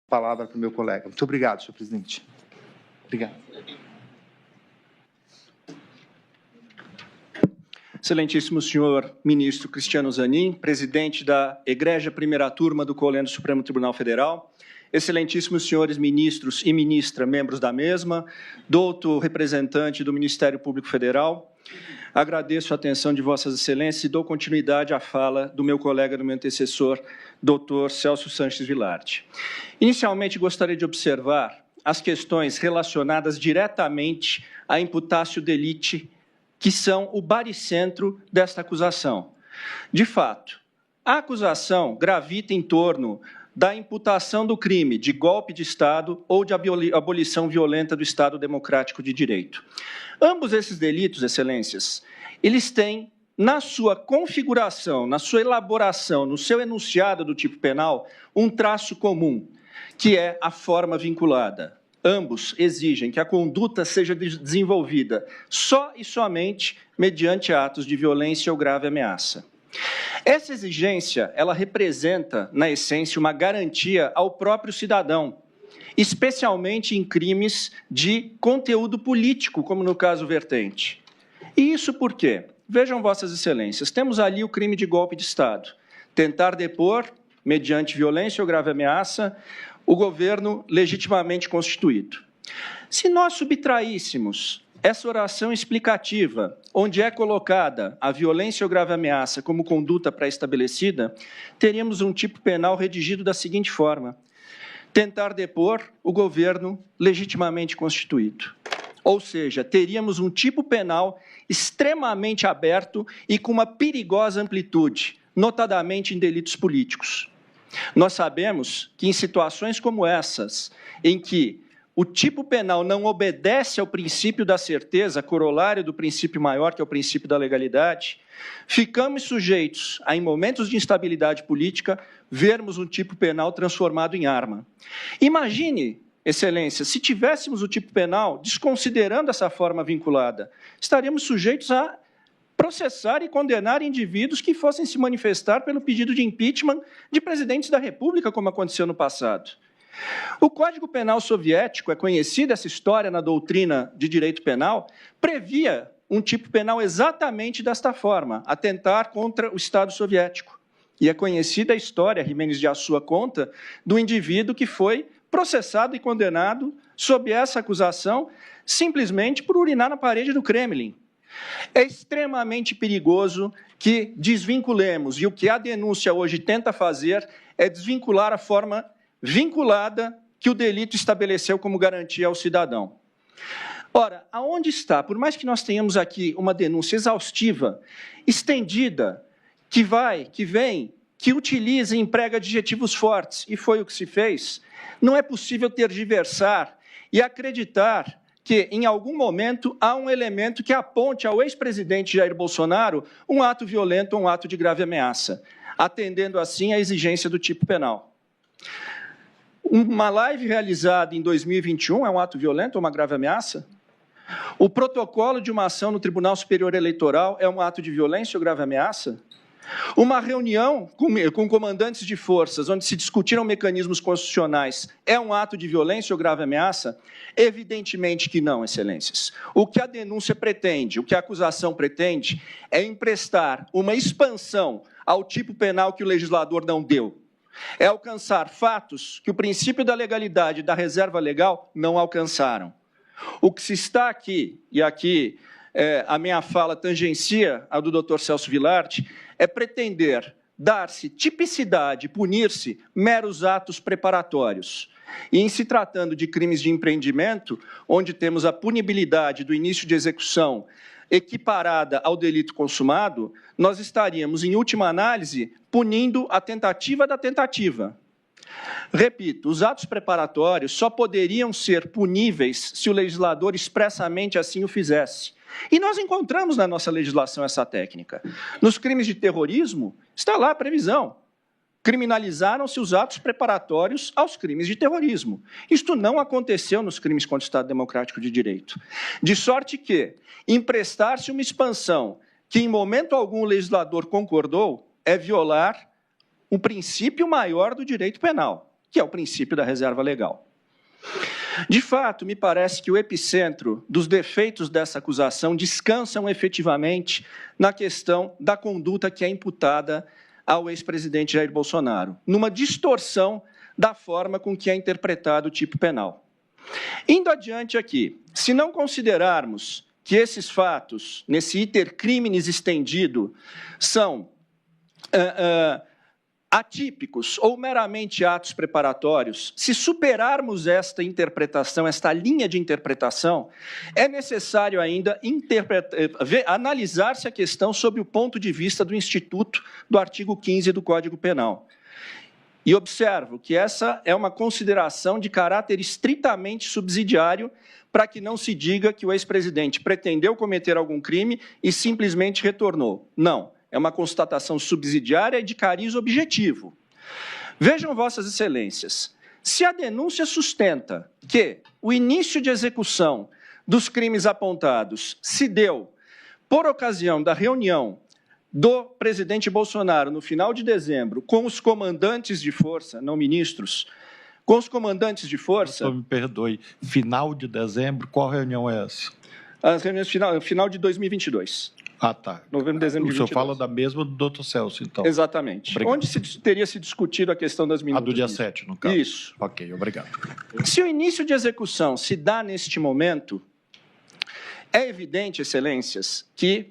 palavra para o meu colega. Muito obrigado, senhor presidente. Obrigado. Excelentíssimo senhor ministro Cristiano Zanin, presidente da Egrégia Primeira Turma do Colégio do Supremo Tribunal Federal, excelentíssimos senhores ministros e ministra, membros da mesma, doutor representante do Ministério Público Federal, agradeço a atenção de vossas excelências e dou continuidade à fala do meu colega, do meu antecessor, doutor Celso Sanches Vilardi. Inicialmente, gostaria de observar as questões relacionadas diretamente à imputatio delicti, que são o baricentro desta acusação. De fato, a acusação gravita em torno da imputação do crime de golpe de Estado ou de abolição violenta do Estado Democrático de Direito. Ambos esses delitos, excelências, eles têm, na sua configuração, na sua elaboração, no seu enunciado do tipo penal, um traço comum, que é a forma vinculada. Ambos exigem que a conduta seja desenvolvida só e somente mediante atos de violência ou grave ameaça. Essa exigência, ela representa, na essência, uma garantia ao próprio cidadão, especialmente em crimes de conteúdo político, como no caso vertente. E isso por quê? Vejam, vossas excelências, temos ali o crime de golpe de Estado. Tentar depor, mediante violência ou grave ameaça, o governo legitimamente constituído. Se nós subtraíssemos essa oração explicativa, onde é colocada a violência ou grave ameaça como conduta pré-estabelecida, teríamos um tipo penal redigido da seguinte forma: tentar depor o governo legitimamente constituído. Ou seja, teríamos um tipo penal extremamente aberto e com uma perigosa amplitude, notadamente em delitos políticos. Nós sabemos que em situações como essas, em que o tipo penal não obedece ao princípio da certeza, corolário do princípio maior, que é o princípio da legalidade, ficamos sujeitos a, em momentos de instabilidade política, vermos um tipo penal transformado em arma. Imagine, excelência, se tivéssemos o tipo penal desconsiderando essa forma vinculada, estaríamos sujeitos a processar e condenar indivíduos que fossem se manifestar pelo pedido de impeachment de presidentes da República, como aconteceu no passado. O Código Penal soviético, é conhecida essa história na doutrina de direito penal, previa um tipo penal exatamente desta forma, atentar contra o Estado soviético. E é conhecida a história, Jiménez de Assua conta, do indivíduo que foi processado e condenado sob essa acusação, simplesmente por urinar na parede do Kremlin. É extremamente perigoso que desvinculemos, e o que a denúncia hoje tenta fazer é desvincular a forma vinculada que o delito estabeleceu como garantia ao cidadão. Ora, aonde está? Por mais que nós tenhamos aqui uma denúncia exaustiva, estendida, que vem, que utiliza e emprega adjetivos fortes, e foi o que se fez, não é possível tergiversar e acreditar que, em algum momento, há um elemento que aponte ao ex-presidente Jair Bolsonaro um ato violento ou um ato de grave ameaça, atendendo, assim, à exigência do tipo penal. Uma live realizada em 2021 é um ato violento ou uma grave ameaça? O protocolo de uma ação no Tribunal Superior Eleitoral é um ato de violência ou grave ameaça? Uma reunião com comandantes de forças, onde se discutiram mecanismos constitucionais, é um ato de violência ou grave ameaça? Evidentemente que não, excelências. O que a denúncia pretende, o que a acusação pretende, é emprestar uma expansão ao tipo penal que o legislador não deu. É alcançar fatos que o princípio da legalidade e da reserva legal não alcançaram. O que se está aqui, e aqui a minha fala tangencia a do Dr. Celso Vilardi, é pretender dar-se tipicidade, punir-se meros atos preparatórios. E em se tratando de crimes de empreendimento, onde temos a punibilidade do início de execução equiparada ao delito consumado, nós estaríamos, em última análise, punindo a tentativa da tentativa. Repito, os atos preparatórios só poderiam ser puníveis se o legislador expressamente assim o fizesse. E nós encontramos na nossa legislação essa técnica. Nos crimes de terrorismo, está lá a previsão. Criminalizaram-se os atos preparatórios aos crimes de terrorismo. Isto não aconteceu nos crimes contra o Estado Democrático de Direito. De sorte que emprestar-se uma expansão que em momento algum o legislador concordou é violar um princípio maior do direito penal. que é o princípio da reserva legal. De fato, me parece que o epicentro dos defeitos dessa acusação descansam efetivamente na questão da conduta que é imputada ao ex-presidente Jair Bolsonaro, numa distorção da forma com que é interpretado o tipo penal. Indo adiante aqui, se não considerarmos que esses fatos, nesse iter criminis estendido, são atípicos ou meramente atos preparatórios, se superarmos esta interpretação, esta linha de interpretação, é necessário ainda analisar-se a questão sob o ponto de vista do Instituto do artigo 15 do Código Penal. E observo que essa é uma consideração de caráter estritamente subsidiário para que não se diga que o ex-presidente pretendeu cometer algum crime e simplesmente retornou. Não. É uma constatação subsidiária e de cariz objetivo. Vejam, Vossas Excelências, se a denúncia sustenta que o início de execução dos crimes apontados se deu por ocasião da reunião do presidente Bolsonaro no final de dezembro com os comandantes de força, não ministros, com os comandantes de força... Me perdoe, final de dezembro, qual reunião é essa? As reuniões final de 2022. Ah, tá. Novembro, dezembro de 2022. O senhor fala da mesma do Dr. Celso, então. Exatamente. Obrigado. Onde teria se discutido a questão das minutas. A do dia 7, no caso. Isso. Ok, obrigado. Se o início de execução se dá neste momento, é evidente, Excelências, que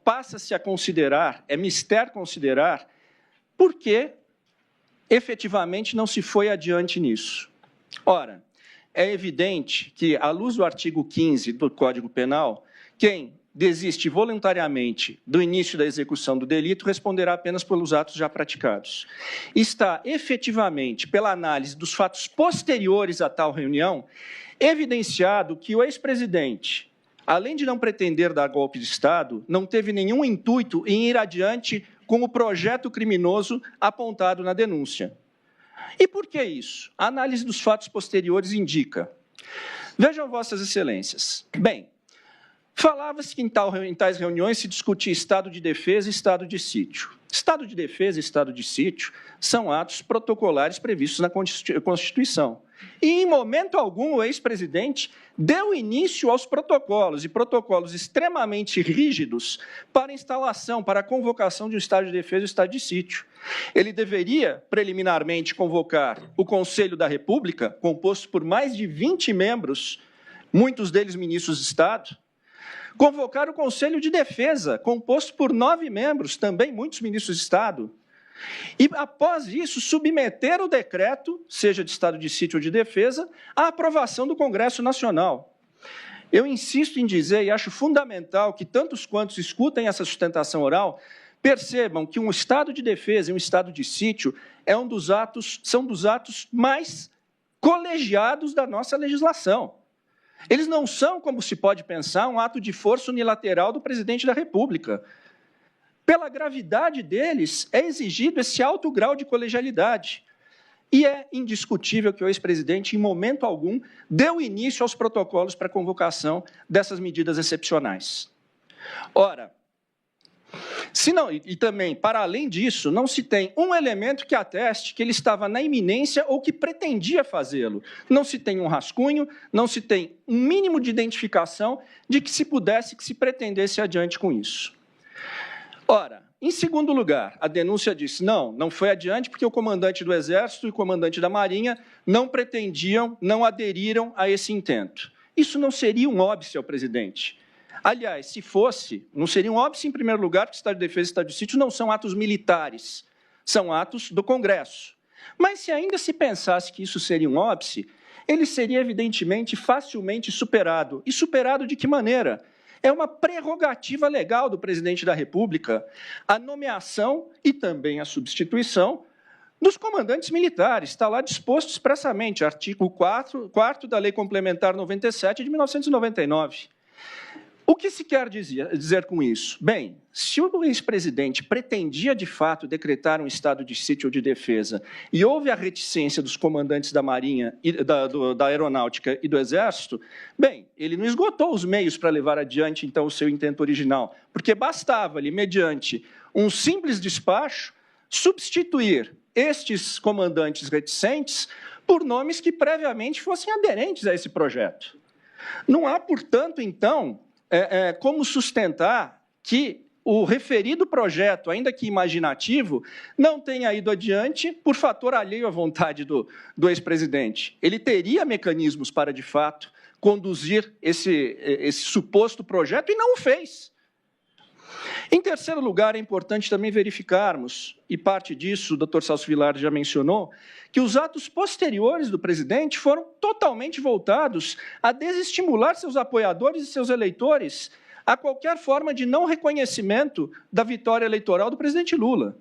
passa-se a considerar, é mister considerar, por que efetivamente não se foi adiante nisso. Ora, é evidente que, à luz do artigo 15 do Código Penal, quem desiste voluntariamente do início da execução do delito responderá apenas pelos atos já praticados. Está efetivamente, pela análise dos fatos posteriores a tal reunião, evidenciado que o ex-presidente, além de não pretender dar golpe de Estado, não teve nenhum intuito em ir adiante com o projeto criminoso apontado na denúncia. E por que isso? A análise dos fatos posteriores indica. Vejam, Vossas Excelências. Bem, falava-se que em tais reuniões se discutia estado de defesa e estado de sítio. Estado de defesa e estado de sítio são atos protocolares previstos na Constituição. E, em momento algum, o ex-presidente deu início aos protocolos, e protocolos extremamente rígidos para a instalação, para a convocação de um estado de defesa e um estado de sítio. Ele deveria, preliminarmente, convocar o Conselho da República, composto por mais de 20 membros, muitos deles ministros de Estado, convocar o Conselho de Defesa, composto por 9 membros, também muitos ministros de Estado, e, após isso, submeter o decreto, seja de estado de sítio ou de defesa, à aprovação do Congresso Nacional. Eu insisto em dizer, e acho fundamental que tantos quantos escutem essa sustentação oral, percebam que um estado de defesa e um estado de sítio são dos atos mais colegiados da nossa legislação. Eles não são, como se pode pensar, um ato de força unilateral do presidente da República. Pela gravidade deles, é exigido esse alto grau de colegialidade. E é indiscutível que o ex-presidente, em momento algum, deu início aos protocolos para a convocação dessas medidas excepcionais. Ora, e também, para além disso, não se tem um elemento que ateste que ele estava na iminência ou que pretendia fazê-lo. Não se tem um rascunho, não se tem um mínimo de identificação de que se pretendesse adiante com isso. Ora, em segundo lugar, a denúncia disse, não foi adiante porque o comandante do Exército e o comandante da Marinha não pretendiam, não aderiram a esse intento. Isso não seria um óbice ao presidente. Aliás, se fosse, não seria um óbice em primeiro lugar, porque estado de defesa e estado de sítio não são atos militares, são atos do Congresso. Mas se ainda se pensasse que isso seria um óbice, ele seria evidentemente facilmente superado. E superado de que maneira? É uma prerrogativa legal do presidente da República a nomeação e também a substituição dos comandantes militares. Está lá disposto expressamente, artigo 4º da Lei Complementar 97 de 1999. O que se quer dizer com isso? Bem, se o ex-presidente pretendia, de fato, decretar um estado de sítio ou de defesa e houve a reticência dos comandantes da Marinha, da Aeronáutica e do Exército, bem, ele não esgotou os meios para levar adiante, então, o seu intento original, porque bastava-lhe, mediante um simples despacho, substituir estes comandantes reticentes por nomes que previamente fossem aderentes a esse projeto. Não há, portanto, então, como sustentar que o referido projeto, ainda que imaginativo, não tenha ido adiante por fator alheio à vontade do ex-presidente. Ele teria mecanismos para, de fato, conduzir esse suposto projeto e não o fez. Em terceiro lugar, é importante também verificarmos, e parte disso o Dr. Celso Vilar já mencionou, que os atos posteriores do presidente foram totalmente voltados a desestimular seus apoiadores e seus eleitores a qualquer forma de não reconhecimento da vitória eleitoral do presidente Lula.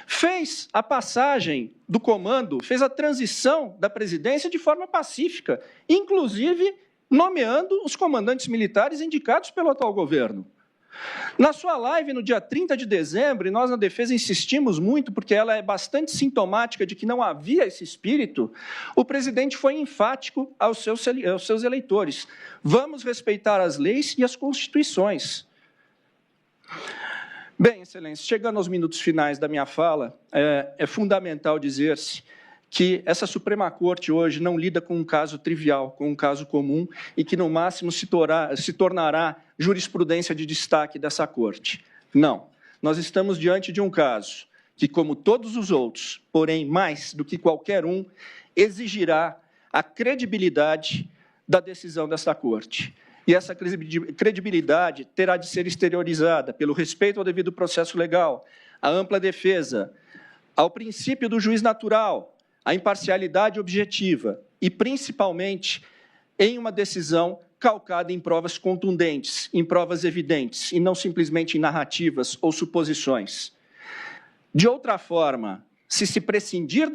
Fez a passagem do comando, fez a transição da presidência de forma pacífica, inclusive nomeando os comandantes militares indicados pelo atual governo. Na sua live, no dia 30 de dezembro, e nós na defesa insistimos muito, porque ela é bastante sintomática de que não havia esse espírito, o presidente foi enfático aos seus eleitores. Vamos respeitar as leis e as constituições. Bem, Excelência, chegando aos minutos finais da minha fala, é fundamental dizer-se que essa Suprema Corte hoje não lida com um caso trivial, com um caso comum, e que, no máximo, se tornará jurisprudência de destaque dessa Corte. Não. Nós estamos diante de um caso que, como todos os outros, porém mais do que qualquer um, exigirá a credibilidade da decisão dessa Corte. E essa credibilidade terá de ser exteriorizada pelo respeito ao devido processo legal, à ampla defesa, ao princípio do juiz natural, a imparcialidade objetiva e, principalmente, em uma decisão calcada em provas contundentes, em provas evidentes, e não simplesmente em narrativas ou suposições. De outra forma, se prescindir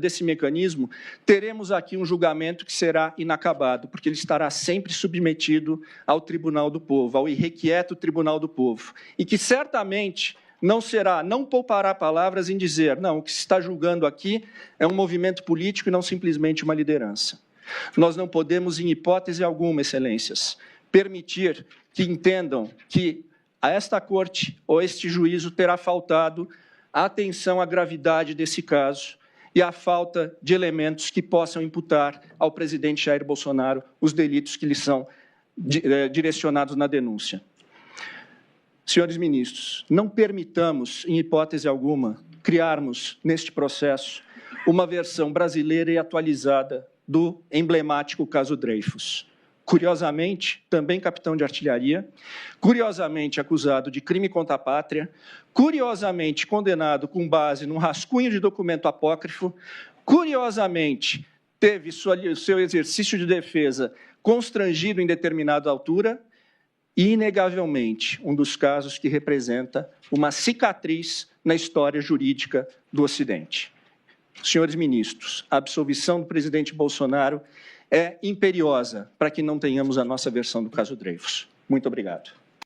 desse mecanismo, teremos aqui um julgamento que será inacabado, porque ele estará sempre submetido ao Tribunal do Povo, ao irrequieto Tribunal do Povo, e que certamente não poupará palavras em dizer, não, o que se está julgando aqui é um movimento político e não simplesmente uma liderança. Nós não podemos, em hipótese alguma, Excelências, permitir que entendam que a esta Corte ou este juízo terá faltado a atenção à gravidade desse caso e à falta de elementos que possam imputar ao presidente Jair Bolsonaro os delitos que lhe são direcionados na denúncia. Senhores ministros, não permitamos, em hipótese alguma, criarmos, neste processo, uma versão brasileira e atualizada do emblemático caso Dreyfus. Curiosamente, também capitão de artilharia, curiosamente acusado de crime contra a pátria, curiosamente condenado com base num rascunho de documento apócrifo, curiosamente teve o seu exercício de defesa constrangido em determinada altura, e, inegavelmente, um dos casos que representa uma cicatriz na história jurídica do Ocidente. Senhores ministros, a absolvição do presidente Bolsonaro é imperiosa para que não tenhamos a nossa versão do caso Dreyfus. Muito obrigado.